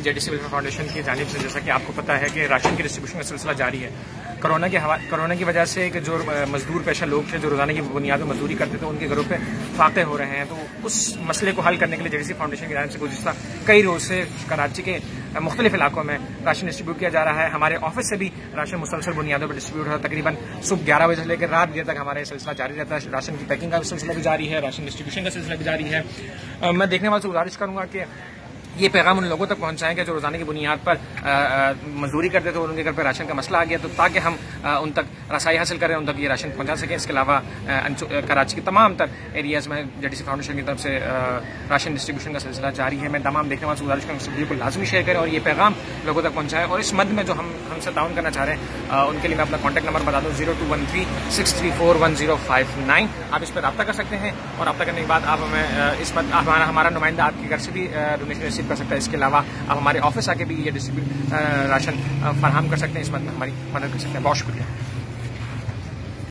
JDC welfare foundation की जानिब से जैसा कि आपको पता है कि राशन की डिस्ट्रीब्यूशन का सिलसिला जारी है। कोरोना की वजह से जो मजदूर पेशा लोग थे जो रोजाना की बुनियाद पर मजदूरी करते थे उनके घरों पे फाके हो रहे हैं, तो उस मसले को हल करने के लिए जेडीसी फाउंडेशन की जानिब से गुज़िश्ता कई रोज से कराची के मुख्तलिफ इलाकों में राशन डिस्ट्रीब्यूट किया जा रहा है। हमारे ऑफिस से भी राशन मुसलसल बुनियादों पर डिस्ट्रीब्यूट हो रहा है। तकरीबन सुबह 11 बजे से लेकर रात देर तक हमारा सिलसिला जारी रहता है। राशन की पैकिंग का सिलसिला भी जारी है, राशन डिस्ट्रीब्यूशन का सिलसिला भी जारी है। मैं देखने वालों से गुजारिश करूंगा कि ये पैगाम उन लोगों तक पहुंचाएं कि जो रोजाना की बुनियाद पर मजदूरी करते थे और उनके घर पर राशन का मसला आ गया, तो ताकि हम उन तक रसाई हासिल करें, उन तक ये राशन पहुंचा सकें। इसके अलावा कराची के तमाम तर एरियाज में जेडीसी फाउंडेशन की तरफ से राशन डिस्ट्रीब्यूशन का सिलसिला जारी है। मैं तमाम देखने वालों से गुजारिश करूँगा वीडियो को लाजमी शेयर करें और ये पैगाम लोगों तक पहुंचाएं। और इस मद में जो हमसे ताउन करना चाह रहे हैं उनके लिए मैं अपना कॉन्टैक्ट नंबर बता दूँ 021363411059। आप इस पर रब्ता कर सकते हैं और रब्ता करने के बाद आप हमें इस पर हमारा नुमाइंदा आपके घर से भी डोनेशन रिसीव कर सकता है। इसके अलावा आप हमारे ऑफिस आके भी ये राशन फराहम कर सकते हैं, इस मद में हमारी मदद कर सकते हैं। बहुत शुक्रिया।